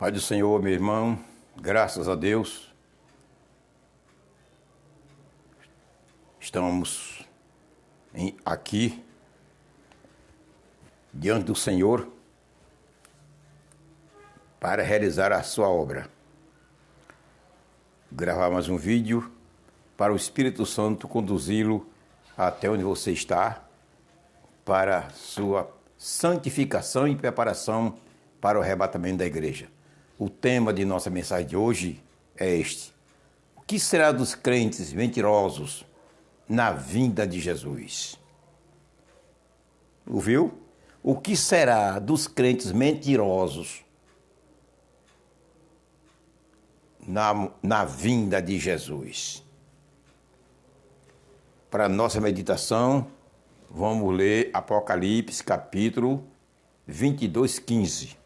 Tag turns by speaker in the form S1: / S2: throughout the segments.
S1: Pai do Senhor, meu irmão, graças a Deus, estamos aqui diante do Senhor para realizar a sua obra. Gravar mais um vídeo para o Espírito Santo conduzi-lo até onde você está para sua santificação e preparação para o arrebatamento da igreja. O tema de nossa mensagem de hoje é este: o que será dos crentes mentirosos na vinda de Jesus? Ouviu? O que será dos crentes mentirosos na vinda de Jesus? Para nossa meditação, vamos ler Apocalipse, capítulo 22, 15.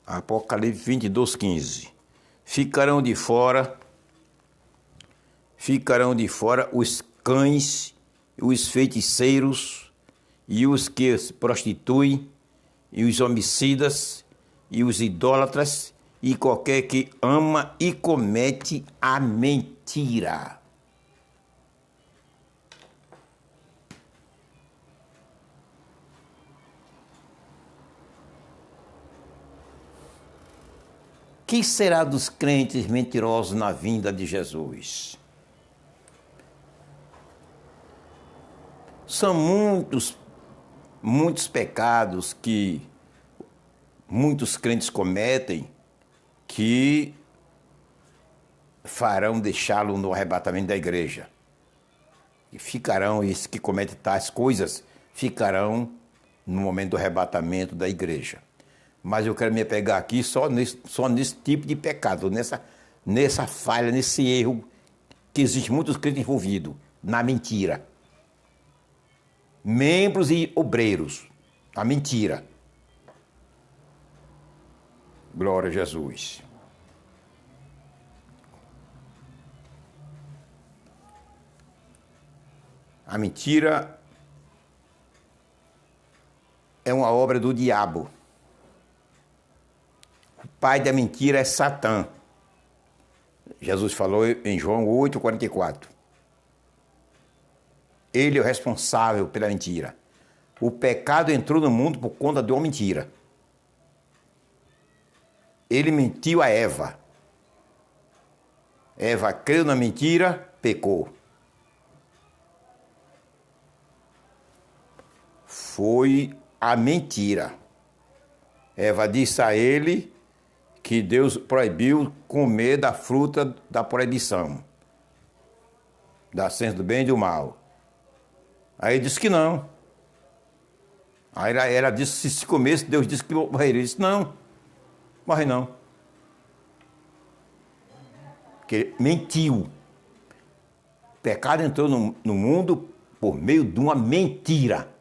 S1: Apocalipse 22, 15. Ficarão de fora os cães, os feiticeiros, e os que se prostituem, e os homicidas, e os idólatras, e qualquer que ama e comete a mentira. Que será dos crentes mentirosos na vinda de Jesus? São muitos pecados que muitos crentes cometem que farão deixá-lo no arrebatamento da igreja. E ficarão, esses que cometem tais coisas, ficarão no momento do arrebatamento da igreja. Mas eu quero me apegar aqui só nesse tipo de pecado, nessa falha, nesse erro que existe muitos crentes envolvidos, na mentira. Membros e obreiros, a mentira. Glória a Jesus. A mentira é uma obra do diabo. O pai da mentira é Satã. Jesus falou em João 8,44. Ele é o responsável pela mentira. O pecado entrou no mundo por conta de uma mentira. Ele mentiu a Eva. Eva creu na mentira, pecou. Foi a mentira. Eva disse a ele que Deus proibiu comer da fruta da proibição, da ciência do bem e do mal. Aí ele disse que não. Aí ela disse, se comesse, Deus disse que morreria. Ele disse, não, morre não. Porque mentiu. O pecado entrou no mundo por meio de uma mentira.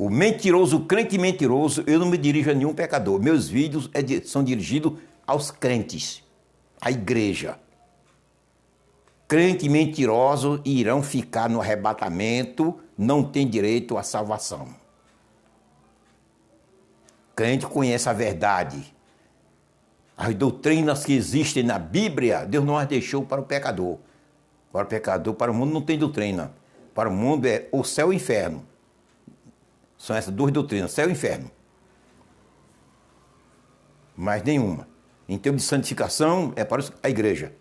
S1: O mentiroso, o crente mentiroso, eu não me dirijo a nenhum pecador. Meus vídeos são dirigidos aos crentes, à igreja. Crente mentiroso irão ficar no arrebatamento, não tem direito à salvação. Crente conhece a verdade. As doutrinas que existem na Bíblia, Deus não as deixou para o pecador. Para o pecador, para o mundo não tem doutrina. Para o mundo é o céu e o inferno. São essas duas doutrinas, céu e inferno. Mais nenhuma. Em termos de santificação, é para a igreja.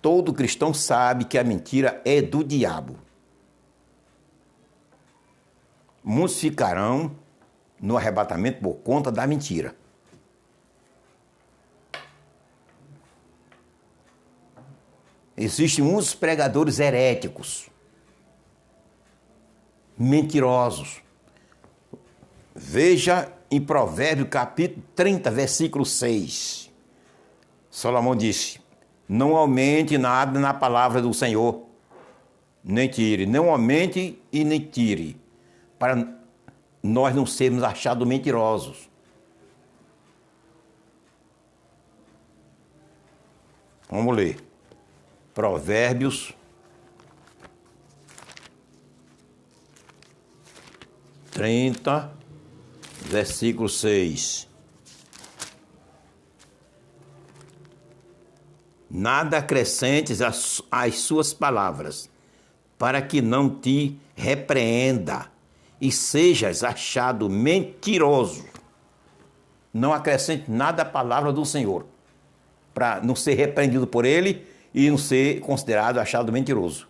S1: Todo cristão sabe que a mentira é do diabo. Muitos ficarão no arrebatamento por conta da mentira. Existem muitos pregadores heréticos, mentirosos. Veja em Provérbios capítulo 30, versículo 6. Salomão disse: não aumente nada na palavra do Senhor, nem tire. Não aumente e nem tire, para nós não sermos achados mentirosos. Vamos ler. Provérbios 30, versículo 6. Nada acrescentes às suas palavras, para que não te repreenda e sejas achado mentiroso. Não acrescente nada à palavra do Senhor, para não ser repreendido por ele e não ser considerado achado mentiroso.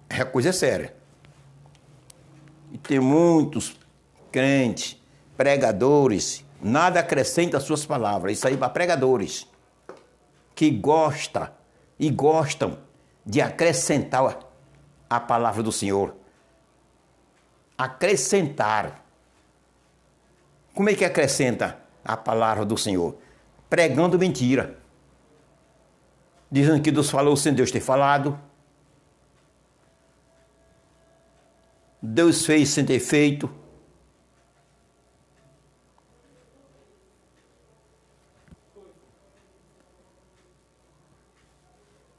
S1: A coisa é séria. E tem muitos crentes, pregadores, nada acrescenta às suas palavras. Isso aí para pregadores que gostam de acrescentar a palavra do Senhor. Acrescentar. Como é que acrescenta a palavra do Senhor? Pregando mentira. Dizendo que Deus falou sem Deus ter falado. Deus fez sem ter feito.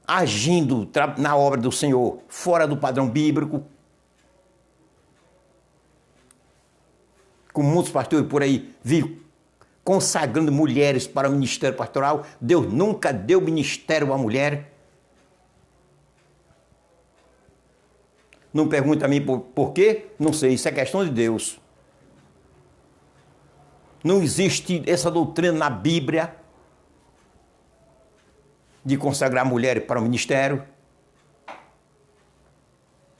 S1: Agindo na obra do Senhor fora do padrão bíblico. Como muitos pastores por aí vivem consagrando mulheres para o ministério pastoral. Deus nunca deu ministério à mulher. Não pergunta a mim por quê? Não sei, isso é questão de Deus. Não existe essa doutrina na Bíblia de consagrar mulheres para o ministério.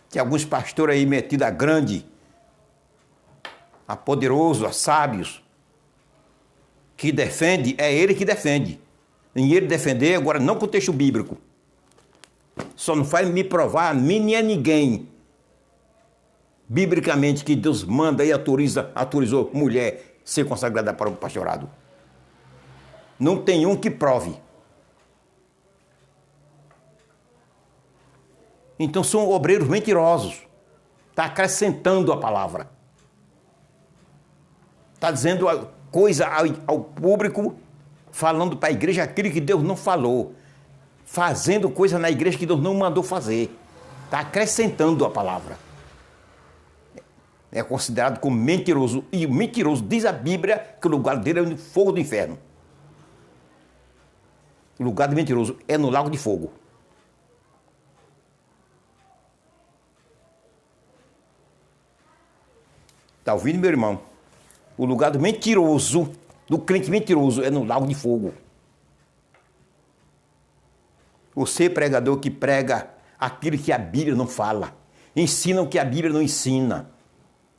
S1: Tem alguns pastores aí metidos a grande, a poderoso, a sábios, que defende, é ele que defende. Em ele defender, agora não com o texto bíblico. Só não faz me provar a mim nem a ninguém, biblicamente, que Deus manda e autorizou mulher ser consagrada para o pastorado. Não tem um que prove. Então são obreiros mentirosos. Está acrescentando a palavra. Está dizendo coisa ao público, falando para a igreja aquilo que Deus não falou. Fazendo coisa na igreja que Deus não mandou fazer. Está acrescentando a palavra. É considerado como mentiroso. E o mentiroso, diz a Bíblia, que o lugar dele é no fogo do inferno. O lugar do mentiroso é no lago de fogo. Está ouvindo, meu irmão? O lugar do mentiroso, do crente mentiroso, é no lago de fogo. Você, pregador, que prega aquilo que a Bíblia não fala, ensina o que a Bíblia não ensina.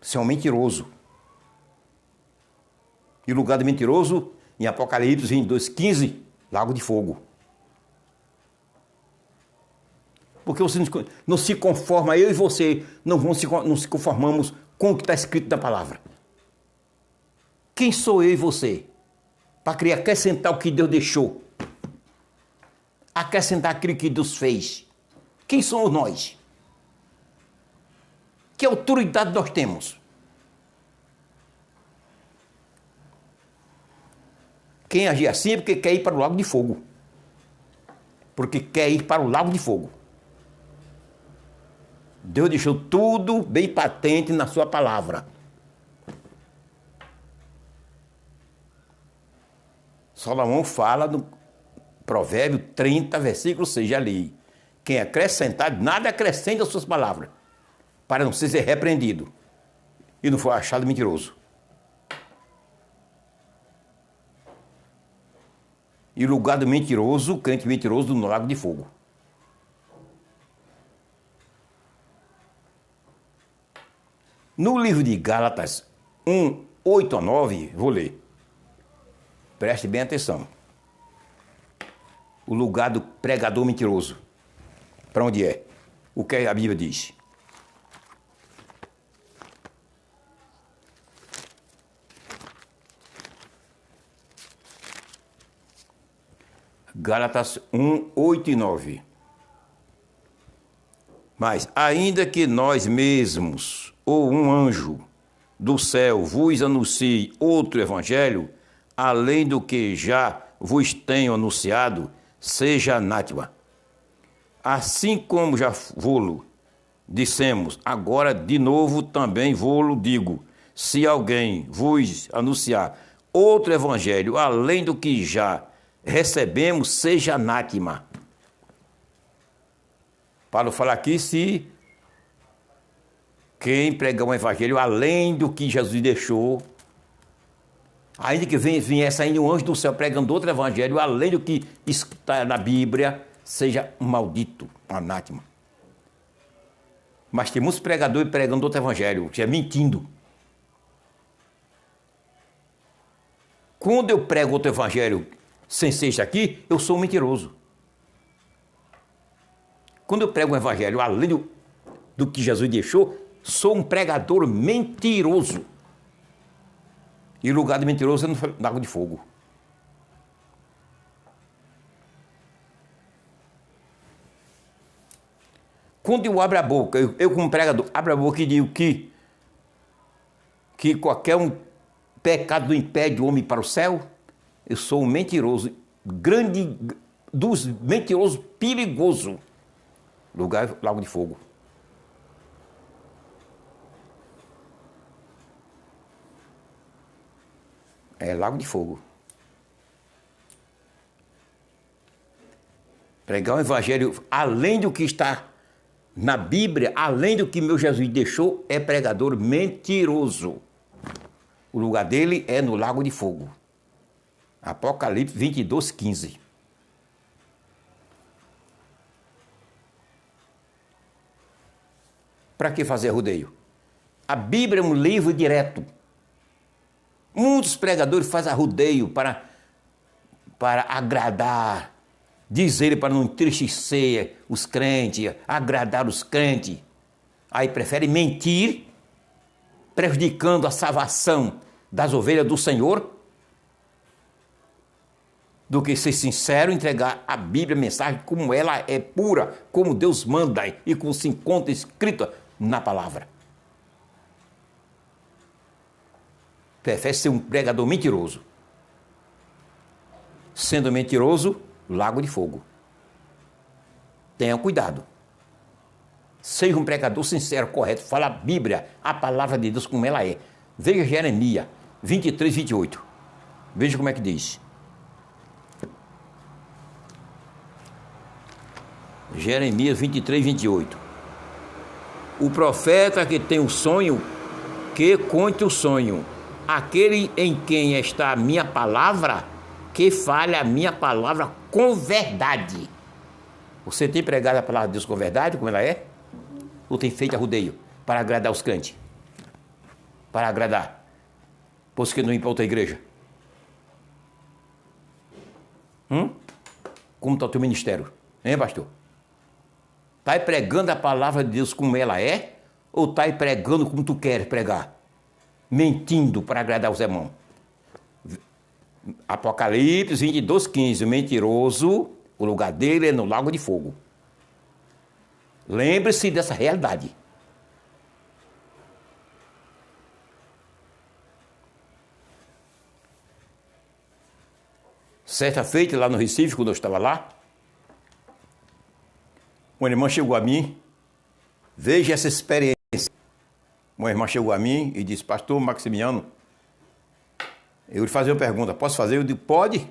S1: Você é um mentiroso. E o lugar do mentiroso, em Apocalipse 22:15, lago de fogo. Porque você não se conforma, eu e você não se conformamos com o que está escrito na palavra. Quem sou eu e você para querer acrescentar o que Deus deixou? Acrescentar aquilo que Deus fez? Quem somos nós? Que autoridade nós temos? Quem agir assim é porque quer ir para o lago de fogo. Porque quer ir para o lago de fogo. Deus deixou tudo bem patente na sua palavra. Salomão fala no Provérbio 30, versículo 6, já li. Quem acrescentar, nada acrescenta às suas palavras, para não ser repreendido e não for achado mentiroso. E o lugar do mentiroso, o crente mentiroso, no lago de fogo. No livro de Gálatas 1, 8 a 9, vou ler. Preste bem atenção. O lugar do pregador mentiroso. Para onde é? O que a Bíblia diz? Gálatas 1, 8 e 9. Mas, ainda que nós mesmos, ou um anjo, do céu vos anuncie outro evangelho, além do que já vos tenho anunciado, seja anátema. Assim como já vô-lo dissemos, agora de novo também vô-lo digo, se alguém vos anunciar outro evangelho, além do que já recebemos, seja anátema. Paulo fala aqui, se quem pregar um evangelho além do que Jesus deixou, ainda que viesse ainda um anjo do céu pregando outro evangelho, além do que está na Bíblia, seja um maldito, um anátema. Mas tem muitos pregadores pregando outro evangelho, que é mentindo. Quando eu prego outro evangelho sem ser este aqui, eu sou um mentiroso. Quando eu prego um evangelho além do que Jesus deixou, sou um pregador mentiroso. E o lugar de mentiroso é no lago de fogo. Quando eu abro a boca, eu como pregador, abro a boca e digo que qualquer um pecado não impede o homem para o céu, eu sou um mentiroso, grande, dos mentirosos perigoso. Lugar, lago de fogo. É lago de fogo. Pregar um evangelho além do que está na Bíblia, além do que meu Jesus deixou, é pregador mentiroso. O lugar dele é no lago de fogo. Apocalipse 22, 15. Para que fazer rodeio? A Bíblia é um livro direto. Muitos pregadores fazem rodeio para agradar, dizer para não entristecer os crentes, agradar os crentes. Aí preferem mentir, prejudicando a salvação das ovelhas do Senhor, do que ser sincero, entregar a Bíblia, a mensagem como ela é pura, como Deus manda e como se encontra escrita na palavra. Prefere ser um pregador mentiroso. Sendo mentiroso, lago de fogo. Tenha cuidado. Seja um pregador sincero, correto. Fala a Bíblia, a palavra de Deus como ela é. Veja Jeremias 23, 28. Veja como é que diz. Jeremias 23, 28. O profeta que tem o sonho, que conte o sonho. Aquele em quem está a minha palavra, que fale a minha palavra com verdade. Você tem pregado a palavra de Deus com verdade, como ela é? Ou tem feito a rodeio para agradar os crentes? Para agradar? Pois que não ir para outra igreja? Como está o teu ministério? Hein, pastor? Está aí pregando a palavra de Deus como ela é? Ou está aí pregando como tu queres pregar? Mentindo para agradar os irmãos. Apocalipse 22, 15. O mentiroso, o lugar dele é no lago de fogo. Lembre-se dessa realidade. Certa feita, lá no Recife, quando eu estava lá, uma irmã chegou a mim, veja essa experiência. Uma irmã chegou a mim e disse, pastor Maximiano, eu lhe fazer uma pergunta, posso fazer? Eu digo, pode.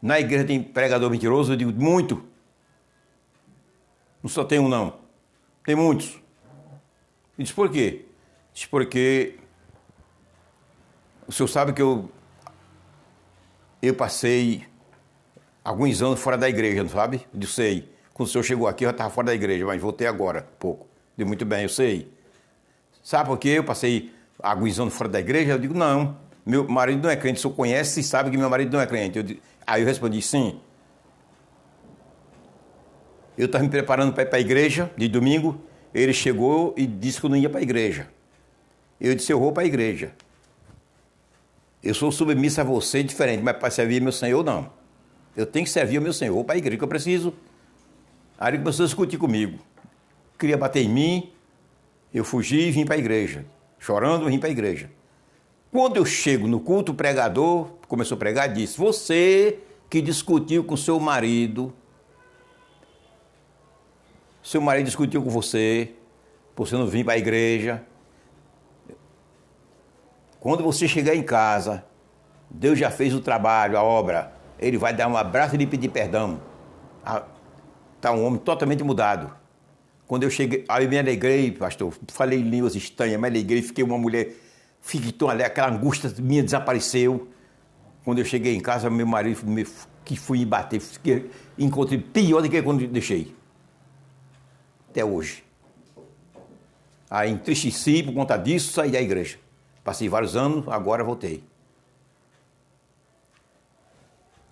S1: Na igreja tem pregador mentiroso? Eu digo, muito. Não só tem um, não. Tem muitos. E disse, por quê? Disse, porque o senhor sabe que eu passei alguns anos fora da igreja, não sabe? Eu disse, sei. Quando o senhor chegou aqui, eu já estava fora da igreja, mas voltei agora, pouco. Digo, muito bem, eu sei. Sabe por quê? Eu passei alguns anos fora da igreja? Eu digo, não. Meu marido não é crente, o senhor conhece e sabe que meu marido não é crente. Aí eu respondi, sim. Eu estava me preparando para ir para a igreja de domingo, ele chegou e disse que eu não ia para a igreja. Eu disse, eu vou para a igreja. Eu sou submisso a você, diferente, mas para servir meu Senhor, não. Eu tenho que servir o meu Senhor, vou para a igreja, que eu preciso. Aí ele começou a discutir comigo. Queria bater em mim, eu fugi e vim para a igreja. chorando, vim para a igreja. Quando eu chego no culto, o pregador começou a pregar e disse: você que discutiu com seu marido discutiu com você, por você não vir para a igreja. Quando você chegar em casa, Deus já fez o trabalho, a obra. Ele vai dar um abraço e lhe pedir perdão. Está um homem totalmente mudado. Quando eu cheguei, aí eu me alegrei, pastor, falei em línguas estranhas, me alegrei, fiquei uma mulher, fiquei tão alegre, aquela angústia minha desapareceu. Quando eu cheguei em casa, meu marido que fui me bater, encontrei pior do que quando eu deixei. Até hoje. Aí entristeci por conta disso, saí da igreja. Passei vários anos, agora voltei.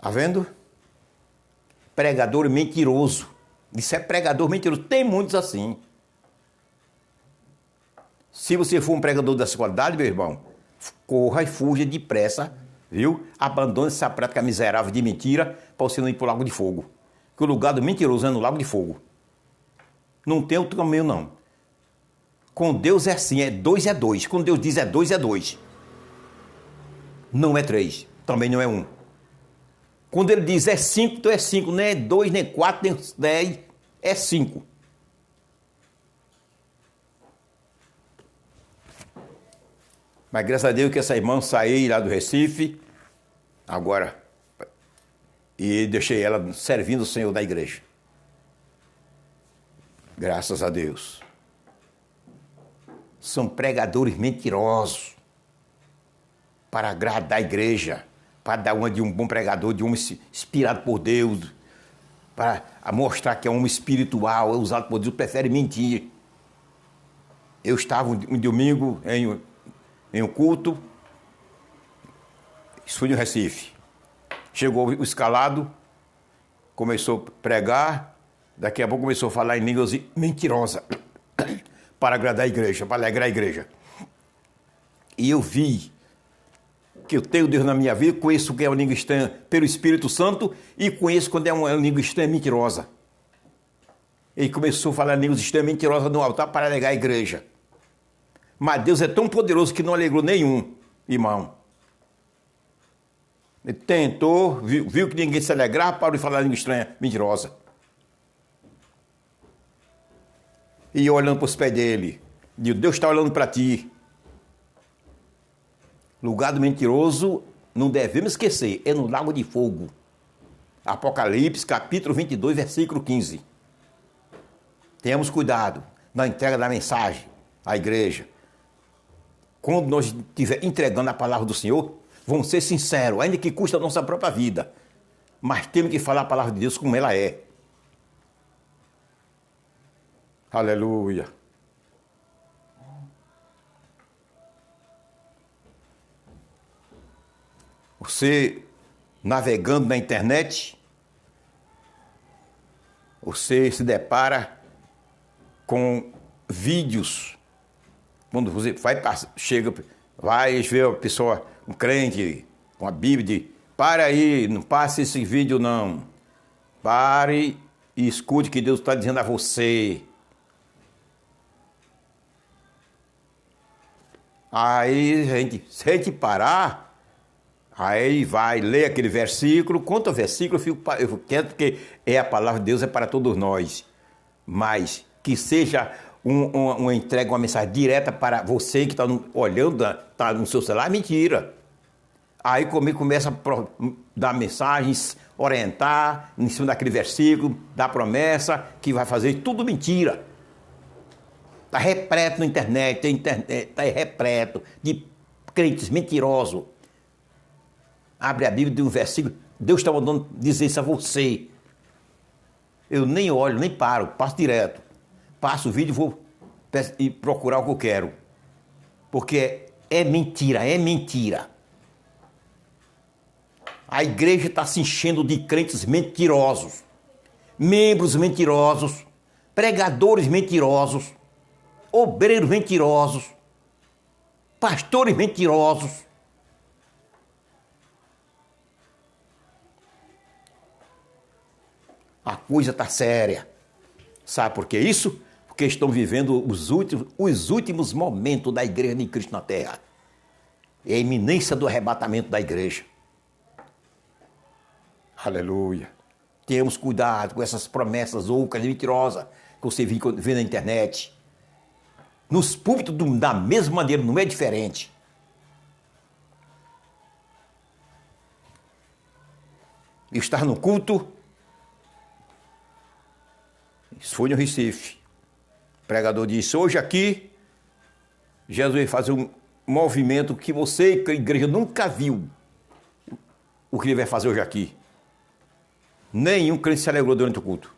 S1: Tá vendo? Pregador mentiroso. Isso é pregador mentiroso. Tem muitos assim. Se você for um pregador dessa qualidade, meu irmão, corra e fuja depressa, viu? Abandone essa prática miserável de mentira para você não ir para o lago de fogo. Porque o lugar do mentiroso é no lago de fogo. Não tem outro caminho, não. Com Deus é assim, é dois. Quando Deus diz é dois. Não é 3, também não é 1. Quando ele diz é 5, então é 5, não é 2, nem 4, nem 10, é 5. Mas graças a Deus que essa irmã saiu lá do Recife, agora, e deixei ela servindo o Senhor da igreja. Graças a Deus. São pregadores mentirosos para agradar a igreja, para dar uma de um bom pregador, de um homem inspirado por Deus, para mostrar que é um homem espiritual, é usado por Deus, prefere mentir. Eu estava um domingo em um culto, isso foi no Recife. Chegou o escalado, começou a pregar, daqui a pouco começou a falar em línguas mentirosas, para agradar a igreja, para alegrar a igreja. E eu vi que eu tenho Deus na minha vida, conheço o que é uma língua estranha pelo Espírito Santo e conheço quando é uma língua estranha mentirosa. Ele começou a falar línguas estranhas mentirosas no altar para alegrar a igreja. Mas Deus é tão poderoso que não alegrou nenhum, irmão. Ele tentou, viu que ninguém se alegrava, parou de falar língua estranha mentirosa. E eu olhando para os pés dele, digo, Deus está olhando para ti. Lugar do mentiroso, não devemos esquecer, é no lago de fogo. Apocalipse, capítulo 22, versículo 15. Tenhamos cuidado na entrega da mensagem à igreja. Quando nós estiver entregando a palavra do Senhor, vamos ser sinceros, ainda que custa a nossa própria vida. Mas temos que falar a palavra de Deus como ela é. Aleluia. Você navegando na internet, você se depara com vídeos. Quando você vai ver uma pessoa, um crente, com a Bíblia, para aí, não passe esse vídeo não. Pare e escute o que Deus está dizendo a você. Aí, se a gente parar, aí vai ler aquele versículo. Quanto ao versículo, eu fico quieto, porque a palavra de Deus é para todos nós. Mas que seja uma entrega, uma mensagem direta para você que está olhando, está no seu celular, mentira. Aí comigo começa a dar mensagens, orientar em cima daquele versículo, da promessa, que vai fazer tudo mentira. Está repleto na internet, está repleto de crentes mentirosos. Abre a Bíblia de um versículo, Deus está mandando dizer isso a você. Eu nem olho, nem paro, passo direto. Passo o vídeo e vou procurar o que eu quero. Porque é mentira, é mentira. A igreja está se enchendo de crentes mentirosos, membros mentirosos, pregadores mentirosos, obreiros mentirosos, pastores mentirosos. A coisa está séria. Sabe por que isso? porque estão vivendo os últimos momentos da igreja de Cristo na terra. É a iminência do arrebatamento da igreja. Aleluia. Temos cuidado com essas promessas ocas e mentirosas que você vê na internet. Nos púlpitos, da mesma maneira, não é diferente. Estar no culto, isso foi no Recife. O pregador disse, hoje aqui, Jesus vai fazer um movimento que você, que a igreja nunca viu. O que ele vai fazer hoje aqui. Nenhum crente se alegrou durante o culto.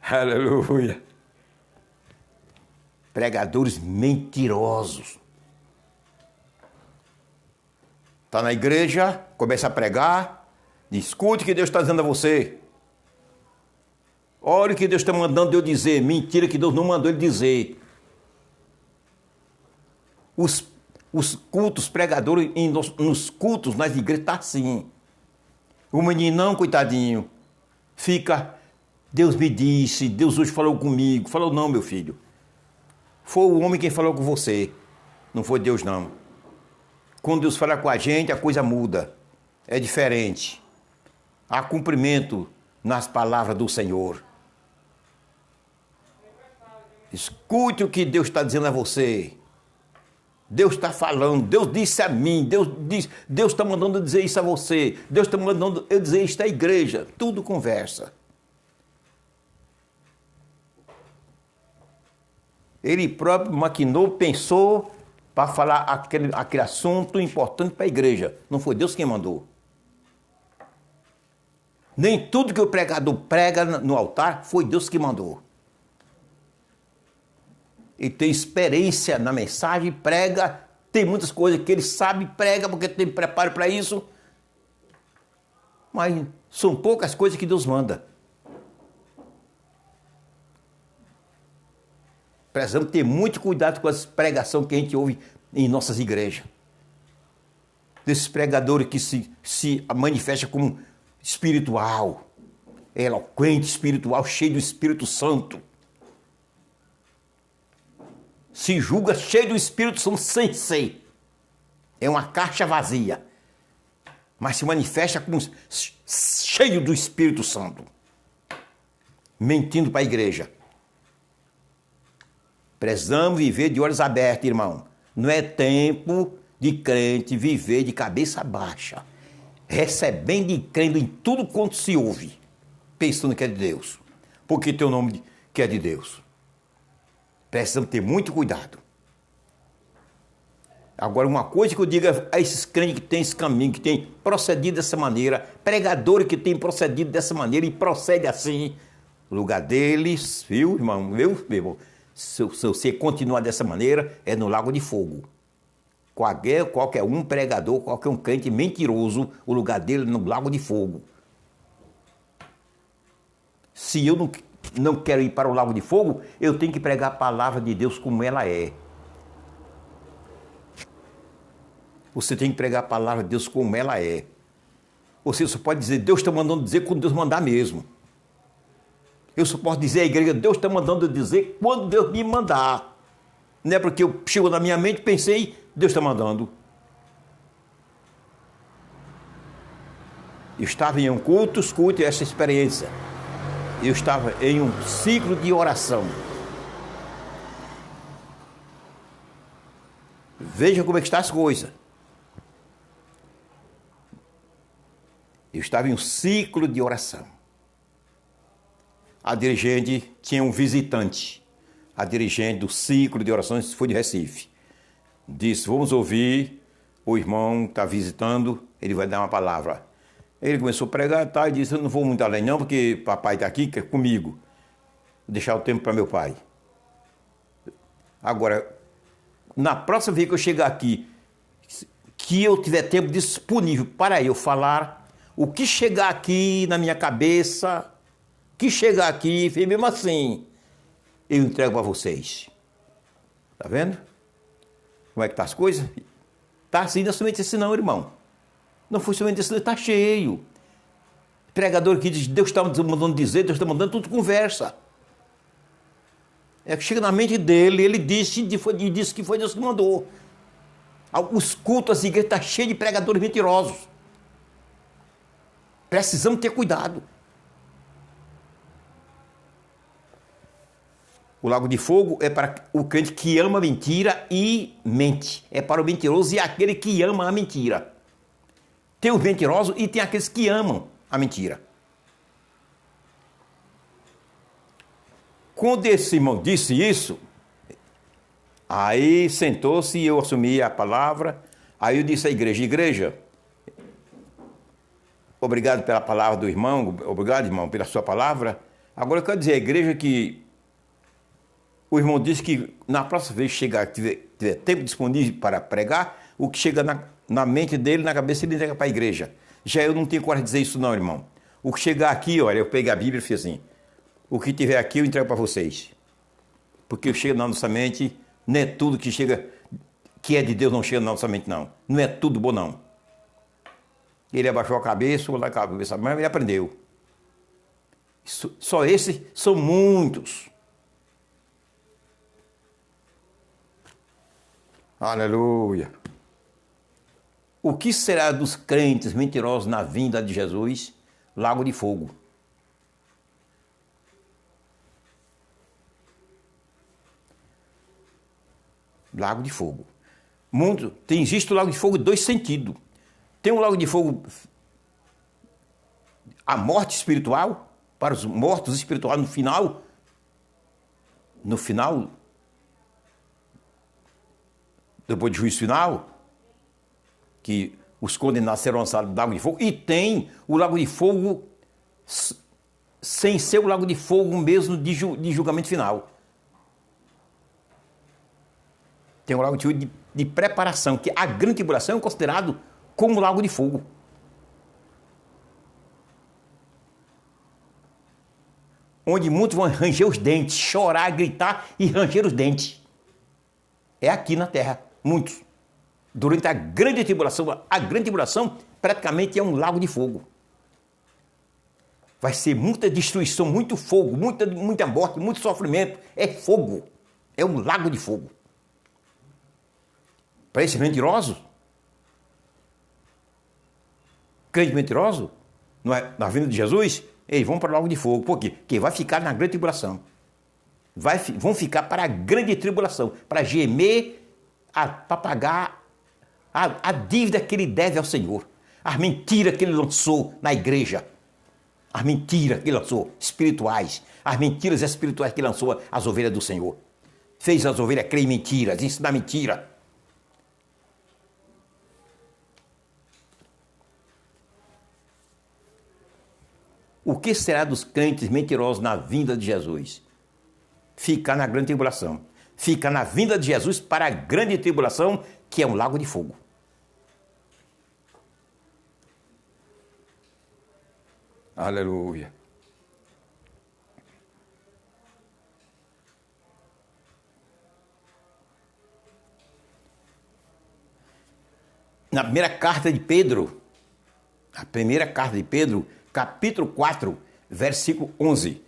S1: Aleluia. Pregadores mentirosos. Está na igreja, começa a pregar, escute o que Deus está dizendo a você. Olha o que Deus está mandando eu dizer. Mentira que Deus não mandou ele dizer. Os cultos, pregadores, nos cultos, nas igrejas, está assim. O meninão, coitadinho, fica, Deus me disse, Deus hoje falou comigo. Falou não, meu filho. Foi o homem quem falou com você. Não foi Deus, não. Quando Deus fala com a gente, a coisa muda. É diferente. Há cumprimento nas palavras do Senhor. Escute o que Deus está dizendo a você. Deus está falando, Deus disse a mim, Deus está mandando eu dizer isso a você, Deus está mandando eu dizer isso à igreja. Tudo conversa. Ele próprio maquinou, pensou para falar aquele assunto importante para a igreja. Não foi Deus quem mandou. Nem tudo que o pregador prega no altar foi Deus que mandou. Ele tem experiência na mensagem, prega, tem muitas coisas que ele sabe, prega, porque tem preparo para isso. Mas são poucas coisas que Deus manda. Precisamos ter muito cuidado com as pregações que a gente ouve em nossas igrejas. Desses pregadores que se manifestam como espiritual, eloquente, espiritual, cheio do Espírito Santo. Se julga cheio do Espírito Santo sem ser. É uma caixa vazia. Mas se manifesta como cheio do Espírito Santo. Mentindo para a igreja. Precisamos viver de olhos abertos, irmão. Não é tempo de crente viver de cabeça baixa. Recebendo e crendo em tudo quanto se ouve. Pensando que é de Deus. Porque tem o nome que é de Deus. Precisamos ter muito cuidado. Agora, uma coisa que eu digo a esses crentes que têm esse caminho, que têm procedido dessa maneira, pregadores que têm procedido dessa maneira e procede assim, o lugar deles, viu, irmão? Meu irmão, se você continuar dessa maneira, é no lago de fogo. Qualquer um pregador, qualquer um crente mentiroso, o lugar dele é no lago de fogo. Se eu não quero ir para o lago de fogo, eu tenho que pregar a palavra de Deus como ela é. Você tem que pregar a palavra de Deus como ela é. Você só pode dizer, Deus está mandando dizer quando Deus mandar mesmo. Eu só posso dizer à igreja, Deus está mandando dizer quando Deus me mandar. Não é porque eu chego na minha mente e pensei, Deus está mandando. Eu estava em um culto, escute essa experiência. Eu estava em um ciclo de oração. Veja como é que estão as coisas. Eu estava em um ciclo de oração. A dirigente tinha um visitante. A dirigente do ciclo de orações foi de Recife. Disse, vamos ouvir, o irmão está visitando, ele vai dar uma palavra. Ele começou a pregar e disse, eu não vou muito além não, porque papai está aqui, que é comigo. Vou deixar o tempo para meu pai. Agora, na próxima vez que eu chegar aqui, que eu tiver tempo disponível para eu falar, o que chegar aqui na minha cabeça, que chegar aqui, mesmo assim, eu entrego para vocês. Tá vendo? Como é que tá as coisas? Tá assim, não é somente assim não, irmão. Não foi somente assim, está cheio. Pregador que diz, Deus está mandando dizer, Deus está mandando, tudo conversa. É que chega na mente dele, ele disse que foi Deus que mandou. Os cultos, as igrejas estão cheias de pregadores mentirosos. Precisamos ter cuidado. O lago de fogo é para o crente que ama a mentira e mente. É para o mentiroso e aquele que ama a mentira. Tem os mentirosos e tem aqueles que amam a mentira. Quando esse irmão disse isso, aí sentou-se e eu assumi a palavra. Aí eu disse à igreja, obrigado pela palavra do irmão, obrigado, irmão, pela sua palavra. Agora eu quero dizer à igreja que o irmão disse que na próxima vez que chegar, tiver tempo disponível para pregar, o que chega na mente dele, na cabeça, ele entrega para a igreja. Já eu não tenho coragem de dizer isso não, irmão. O que chegar aqui, olha, eu peguei a Bíblia e fiz assim, o que tiver aqui eu entrego para vocês. Porque chega na nossa mente, não é tudo que chega, que é de Deus, não chega na nossa mente, não. Não é tudo bom, não. Ele abaixou a cabeça, mas ele aprendeu. Só esses são muitos. Aleluia. O que será dos crentes mentirosos na vinda de Jesus? Lago de fogo. Lago de fogo. Existe o lago de fogo em dois sentidos. Tem um lago de fogo, a morte espiritual, para os mortos espirituais no final, depois do juízo final, que os condenados serão lançados no lago de fogo, e tem o lago de fogo sem ser o lago de fogo mesmo de julgamento final. Tem o lago de fogo de preparação, que a grande tribulação é considerado como lago de fogo. Onde muitos vão ranger os dentes, chorar, gritar e ranger os dentes. É aqui na terra, muitos. Durante a grande tribulação praticamente é um lago de fogo. Vai ser muita destruição, muito fogo, muita morte, muito sofrimento. É fogo, é um lago de fogo. Para esses mentirosos, crente mentiroso, na vinda de Jesus, eles vão para o lago de fogo. Por quê? Porque vai ficar na grande tribulação. Vão ficar para a grande tribulação, para gemer, para pagar a dívida que ele deve ao Senhor. As mentiras que ele lançou na igreja. As mentiras que ele lançou espirituais. As mentiras espirituais que ele lançou às ovelhas do Senhor. Fez as ovelhas crer em mentiras, ensinar mentira. O que será dos crentes mentirosos na vinda de Jesus? Ficar na grande tribulação. Ficar na vinda de Jesus para a grande tribulação, que é um lago de fogo. Aleluia. Na primeira carta de Pedro, capítulo 4, versículo 11.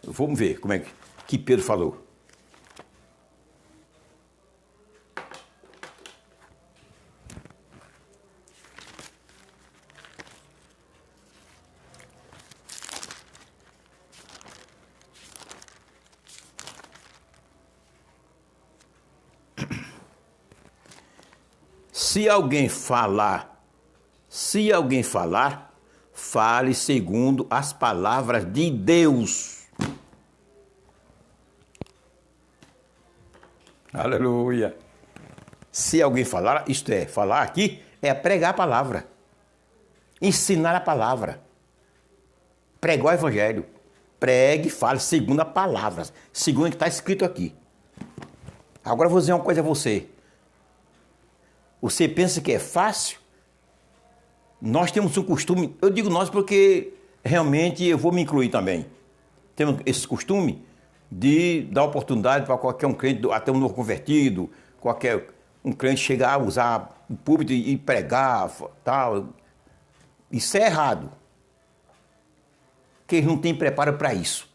S1: Vamos ver como é que Pedro falou. Se alguém falar, fale segundo as palavras de Deus. Aleluia. Se alguém falar, isto é, falar aqui é pregar a palavra, ensinar a palavra, pregar o evangelho. Pregue e fale segundo a palavra, segundo o que está escrito aqui. Agora eu vou dizer uma coisa a você. Você pensa que é fácil? Nós temos um costume, eu digo nós porque realmente eu vou me incluir também. Temos esse costume de dar oportunidade para qualquer um crente, até um novo convertido, qualquer um crente chegar a usar o púlpito e pregar, tal. Isso é errado. que eles não têm preparo para isso.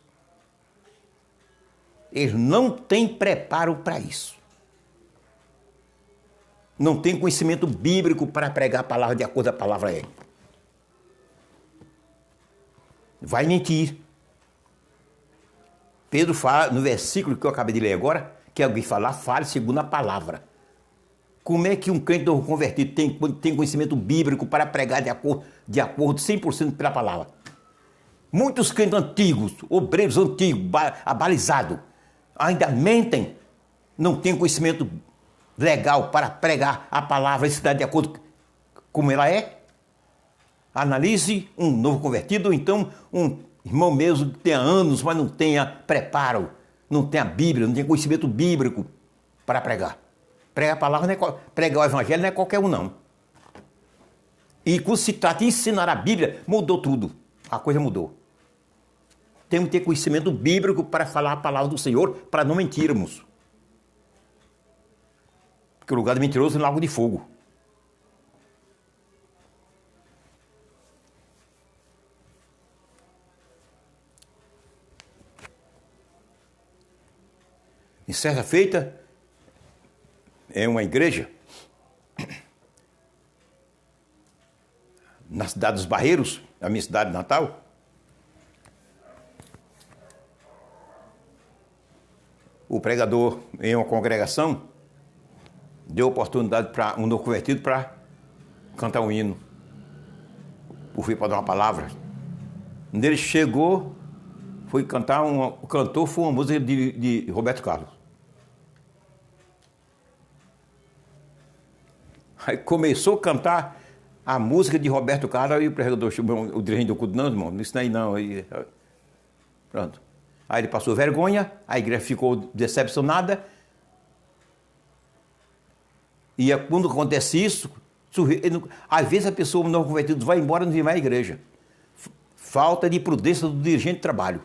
S1: Eles não têm preparo para isso. Não têm conhecimento bíblico para pregar a palavra de acordo com a palavra é. Vai mentir. Pedro fala, no versículo que eu acabei de ler agora, que alguém falar, fale segundo a palavra. Como é que um crente novo convertido tem conhecimento bíblico para pregar de acordo 100% pela palavra? Muitos crentes antigos, obreiros antigos, abalizados, ainda mentem, não têm conhecimento legal para pregar a palavra de acordo como ela é. Analise um novo convertido, ou então um irmão mesmo que tenha anos, mas não tenha preparo, não tenha Bíblia, não tenha conhecimento bíblico para pregar. Pregar a palavra, pregar o evangelho não é qualquer um, não. E quando se trata de ensinar a Bíblia, mudou tudo. A coisa mudou. Temos que ter conhecimento bíblico para falar a palavra do Senhor, para não mentirmos. Porque o lugar do mentiroso é lago de fogo. Em certa feita, em uma igreja, na cidade dos Barreiros, na minha cidade natal, o pregador, em uma congregação, deu oportunidade para um novo convertido para cantar um hino. O filho para dar uma palavra. Quando ele chegou, foi cantar, o cantor foi uma música de Roberto Carlos. Aí começou a cantar a música de Roberto Carlos, aí o pregador chamou o dirigente do culto, não, irmão, não isso aí não. Aí, pronto. Aí ele passou vergonha, a igreja ficou decepcionada. E quando acontece isso, às vezes a pessoa, o novo convertido, vai embora e não vem mais à igreja. Falta de prudência do dirigente de trabalho.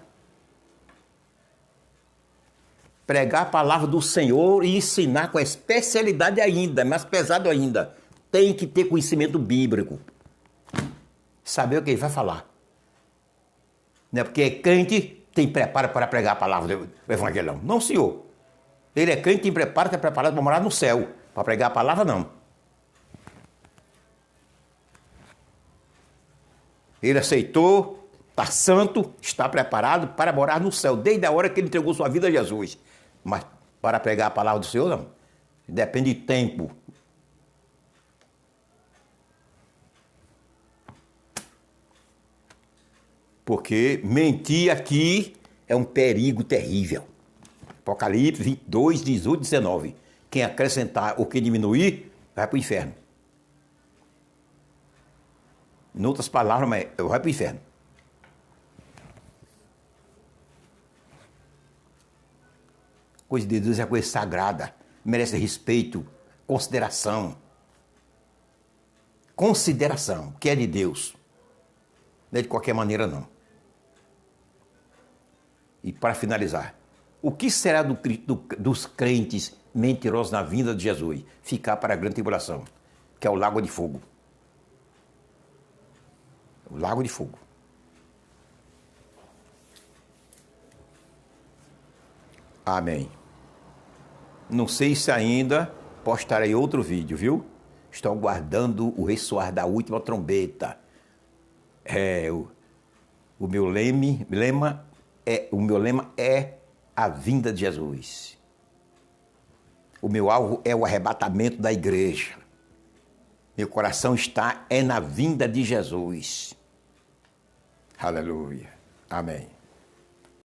S1: Pregar a palavra do Senhor e ensinar com a especialidade ainda, mais pesado ainda. Tem que ter conhecimento bíblico. Saber o que ele vai falar. Não é porque é crente, tem preparo para pregar a palavra do evangelho. Não, senhor. Ele é crente, tem preparo, está preparado para morar no céu. Para pregar a palavra, não. Ele aceitou, está santo, está preparado para morar no céu, desde a hora que ele entregou sua vida a Jesus. Mas para pregar a palavra do Senhor, não. Depende de tempo. Porque mentir aqui é um perigo terrível. Apocalipse 22, 18, 19. Quem acrescentar ou quem diminuir, vai para o inferno. Em outras palavras, vai para o inferno. Coisa de Deus é coisa sagrada, merece respeito, consideração. Consideração, que é de Deus. Não é de qualquer maneira, não. E para finalizar, o que será dos crentes mentirosos na vinda de Jesus? Ficar para a grande tribulação, que é o lago de fogo. O lago de fogo. Amém. Não sei se ainda postarei outro vídeo, viu? Estou aguardando o ressoar da última trombeta. O meu lema é a vinda de Jesus. O meu alvo é o arrebatamento da igreja. Meu coração está na vinda de Jesus. Aleluia. Amém.